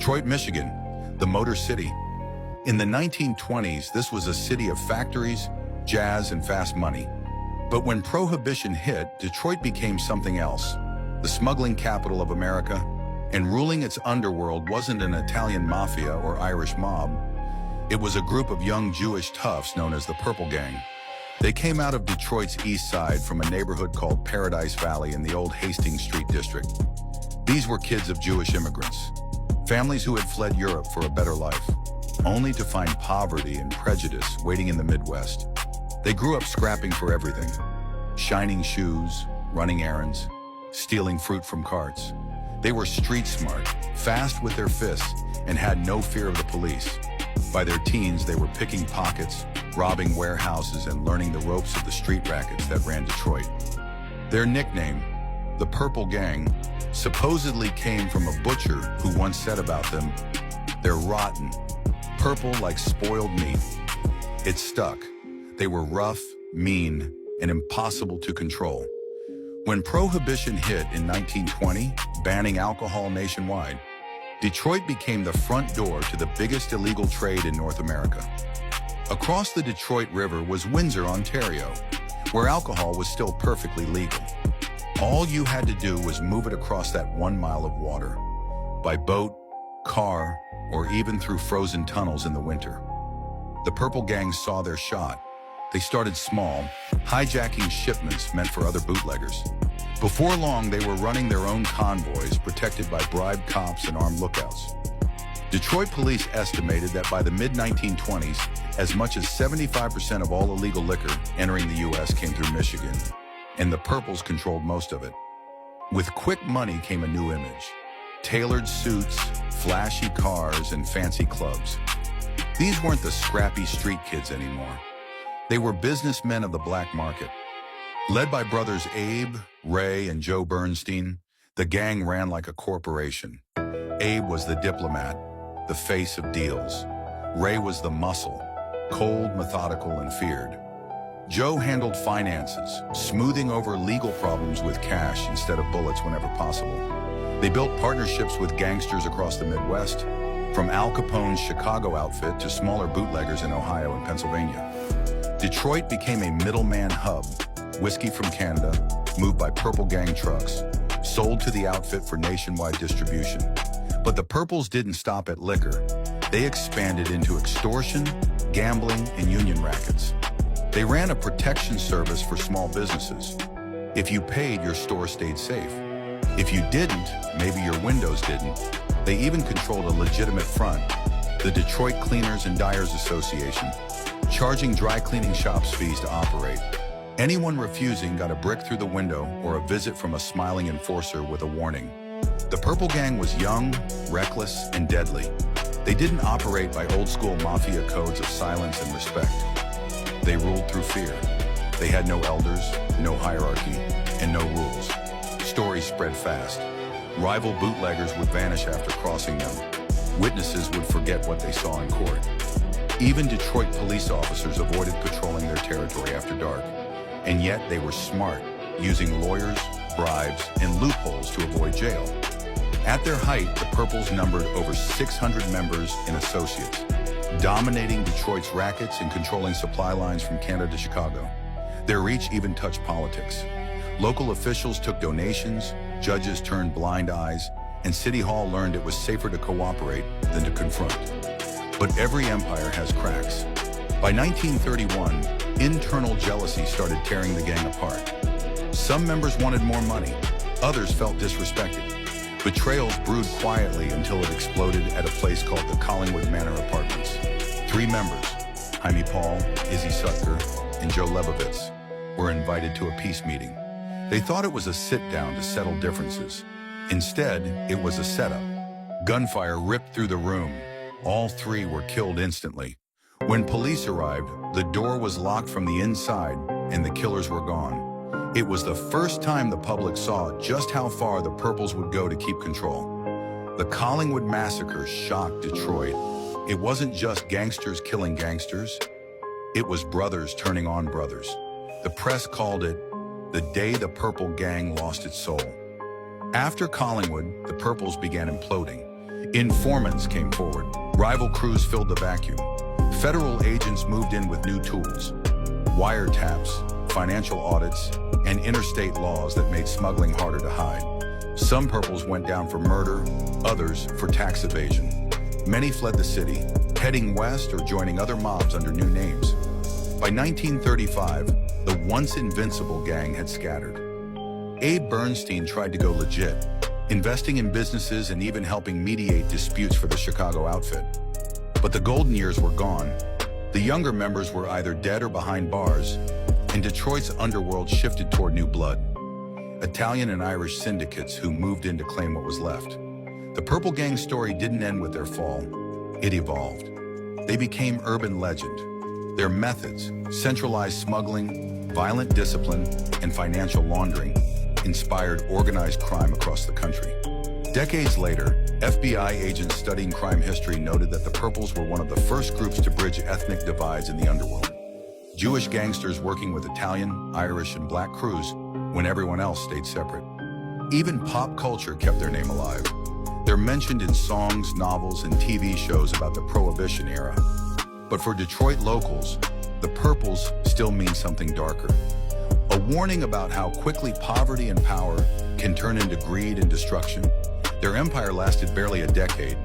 Detroit, Michigan, the Motor City. In the 1920s, this was a city of factories, jazz, and fast money. But when Prohibition hit, Detroit became something else. The smuggling capital of America, and ruling its underworld wasn't an Italian mafia or Irish mob. It was a group of young Jewish toughs known as the Purple Gang. They came out of Detroit's east side from a neighborhood called Paradise Valley in the old Hastings Street district. These were kids of Jewish immigrants, families who had fled Europe for a better life, only to find poverty and prejudice waiting in the Midwest. They grew up scrapping for everything: shining shoes, running errands, stealing fruit from carts. They were street smart, fast with their fists, and had no fear of the police. By their teens, they were picking pockets, robbing warehouses, and learning the ropes of the street rackets that ran Detroit. Their nickname, the Purple Gang, supposedly came from a butcher who once said about them, "They're rotten, purple like spoiled meat." It stuck. They were rough, mean, and impossible to control. When Prohibition hit in 1920, banning alcohol nationwide, Detroit became the front door to the biggest illegal trade in North America. Across the Detroit River was Windsor, Ontario, where alcohol was still perfectly legal. All you had to do was move it across that 1 mile of water, by boat, car, or even through frozen tunnels in the winter. The Purple Gang saw their shot. They started small, hijacking shipments meant for other bootleggers. Before long, they were running their own convoys protected by bribed cops and armed lookouts. Detroit police estimated that by the mid-1920s, as much as 75% of all illegal liquor entering the U.S. came through Michigan, and the Purples controlled most of it. With quick money came a new image: tailored suits, flashy cars, and fancy clubs. These weren't the scrappy street kids anymore. They were businessmen of the black market. Led by brothers Abe, Ray, and Joe Bernstein, the gang ran like a corporation. Abe was the diplomat, the face of deals. Ray was the muscle, cold, methodical, and feared. Joe handled finances, smoothing over legal problems with cash instead of bullets whenever possible. They built partnerships with gangsters across the Midwest, from Al Capone's Chicago outfit to smaller bootleggers in Ohio and Pennsylvania. Detroit became a middleman hub. Whiskey from Canada, moved by Purple Gang trucks, sold to the outfit for nationwide distribution. But the Purples didn't stop at liquor. They expanded into extortion, gambling, and union rackets. They ran a protection service for small businesses. If you paid, your store stayed safe. If you didn't, maybe your windows didn't. They even controlled a legitimate front, the Detroit Cleaners and Dyers Association, charging dry cleaning shops fees to operate. Anyone refusing got a brick through the window or a visit from a smiling enforcer with a warning. The Purple Gang was young, reckless, and deadly. They didn't operate by old-school mafia codes of silence and respect. They ruled through fear. They had no elders, no hierarchy, and no rules. Stories spread fast. Rival bootleggers would vanish after crossing them. Witnesses would forget what they saw in court. Even Detroit police officers avoided patrolling their territory after dark. And yet they were smart, using lawyers, bribes, and loopholes to avoid jail. At their height, the Purples numbered over 600 members and associates, dominating Detroit's rackets and controlling supply lines from Canada to Chicago. Their reach even touched politics. Local officials took donations, judges turned blind eyes, and City Hall learned it was safer to cooperate than to confront. But every empire has cracks. By 1931, internal jealousy started tearing the gang apart. Some members wanted more money, others felt disrespected. Betrayals brewed quietly until it exploded at a place called the Collingwood Manor Apartments. 3 members, Jaime Paul, Izzy Sutker, and Joe Lebovitz, were invited to a peace meeting. They thought it was a sit-down to settle differences. Instead, it was a setup. Gunfire ripped through the room. All 3 were killed instantly. When police arrived, the door was locked from the inside and the killers were gone. It was the first time the public saw just how far the Purples would go to keep control. The Collingwood Massacre shocked Detroit. It wasn't just gangsters killing gangsters. It was brothers turning on brothers. The press called it the day the Purple Gang lost its soul. After Collingwood, the Purples began imploding. Informants came forward. Rival crews filled the vacuum. Federal agents moved in with new tools. Wiretaps, financial audits, and interstate laws that made smuggling harder to hide. Some purples went down for murder, others for tax evasion. Many fled the city, heading west or joining other mobs under new names. By 1935, the once invincible gang had scattered. Abe Bernstein tried to go legit, investing in businesses and even helping mediate disputes for the Chicago outfit. But the golden years were gone. The younger members were either dead or behind bars, and Detroit's underworld shifted toward new blood. Italian and Irish syndicates who moved in to claim what was left. The Purple Gang story didn't end with their fall. It evolved. They became urban legend. Their methods, centralized smuggling, violent discipline, and financial laundering, inspired organized crime across the country. Decades later, FBI agents studying crime history noted that the Purples were one of the first groups to bridge ethnic divides in the underworld. Jewish gangsters working with Italian, Irish, and Black crews when everyone else stayed separate. Even pop culture kept their name alive. They're mentioned in songs, novels, and TV shows about the Prohibition era. But for Detroit locals, the Purples still mean something darker. A warning about how quickly poverty and power can turn into greed and destruction. Their empire lasted barely a decade,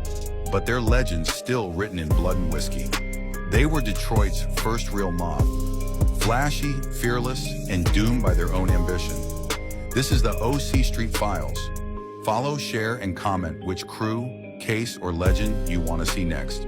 but their legends still written in blood and whiskey. They were Detroit's first real mob. Flashy, fearless, and doomed by their own ambition. This is the OC Street Files. Follow, share, and comment which crew, case, or legend you want to see next.